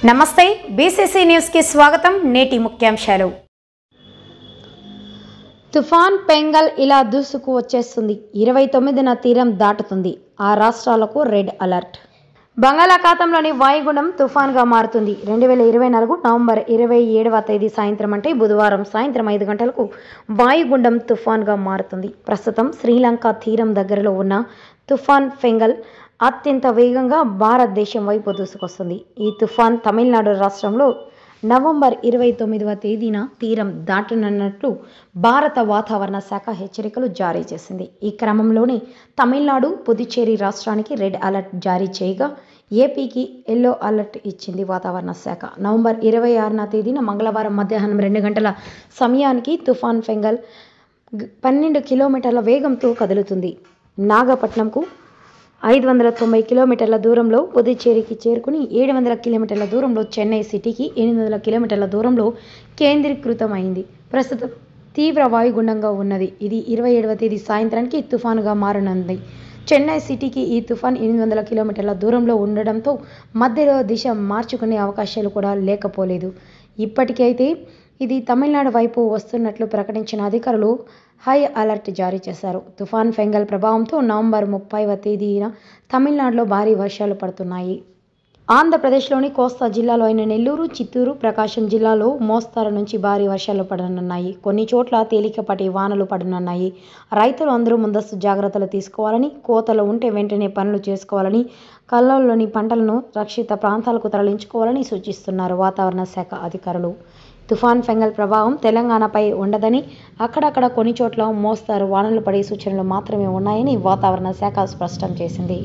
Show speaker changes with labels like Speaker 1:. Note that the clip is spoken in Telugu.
Speaker 1: నమస్తే బీసీసీ న్యూస్ కి స్వాగతం. నేటి ముఖ్యాంశాలు. తుఫాన్ పెంగల్ ఇలా దూసుకు వచ్చేస్తుంది. 29న తీరం దాటుతుంది. ఆ రాష్ట్రాలకు రెడ్ అలర్ట్. బంగాళాఖాతంలోని వాయుగుండం తుఫాన్గా మారుతుంది. 2024 నవంబర్ 27వ తేదీ సాయంత్రం అంటే బుధవారం సాయంత్రం 5 గంటలకు వాయుగుండం తుఫాన్గా మారుతుంది. ప్రస్తుతం శ్రీలంక తీరం దగ్గరలో ఉన్న తుఫాన్ ఫెంగల్ అత్యంత వేగంగా భారతదేశం వైపు దూసుకొస్తుంది. ఈ తుఫాన్ తమిళనాడు రాష్ట్రంలో నవంబర్ 29వ తేదీన తీరం దాటనున్నట్లు భారత వాతావరణ శాఖ హెచ్చరికలు జారీ చేసింది. ఈ క్రమంలోనే తమిళనాడు, పుదుచ్చేరి రాష్ట్రానికి రెడ్ అలర్ట్ జారీ చేయగా ఏపీకి ఎల్లో అలర్ట్ ఇచ్చింది వాతావరణ శాఖ. నవంబర్ 26వ తేదీన మంగళవారం మధ్యాహ్నం 2 గంటల సమయానికి తుఫాన్ ఫెంగల్ 12 కిలోమీటర్ల వేగంతో కదులుతుంది. నాగపట్నంకు 590 కిలోమీటర్ల దూరంలో, పుదుచ్చేరికి చేరుకుని 700 కిలోమీటర్ల దూరంలో, చెన్నై సిటీకి 800 కిలోమీటర్ల దూరంలో కేంద్రీకృతమైంది. ప్రస్తుతం తీవ్ర వాయుగుండంగా ఉన్నది. ఇది 27వ తేదీ సాయంత్రానికి తుఫానుగా మారనుంది. చెన్నై సిటీకి ఈ తుఫాన్ 800 కిలోమీటర్ల దూరంలో ఉండడంతో మధ్యలో దిశ మార్చుకునే అవకాశాలు కూడా లేకపోలేదు. ఇప్పటికైతే ఇది తమిళనాడు వైపు వస్తున్నట్లు ప్రకటించిన అధికారులు హై అలర్ట్ జారీ చేశారు. తుఫాన్ ఫెంగల్ ప్రభావంతో నవంబర్ 30వ తేదీన తమిళనాడులో భారీ వర్షాలు పడుతున్నాయి. ఆంధ్రప్రదేశ్లోని కోస్తా జిల్లాలో అయిన నెల్లూరు, చిత్తూరు, ప్రకాశం జిల్లాలో మోస్తారు నుంచి భారీ వర్షాలు పడనున్నాయి. కొన్ని చోట్ల తేలికపాటి వానలు పడనున్నాయి. రైతులు అందరూ ముందస్తు జాగ్రత్తలు తీసుకోవాలని, కోతలు ఉంటే వెంటనే పనులు చేసుకోవాలని, కళ్ళల్లోని పంటలను రక్షిత ప్రాంతాలకు తరలించుకోవాలని సూచిస్తున్నారు వాతావరణ శాఖ అధికారులు. తుఫాన్ ఫెంగల్ ప్రభావం తెలంగాణపై ఉండదని, అక్కడక్కడ కొన్ని చోట్ల మోస్తారు వానలు పడే సూచనలు మాత్రమే ఉన్నాయని వాతావరణ శాఖ స్పష్టం చేసింది.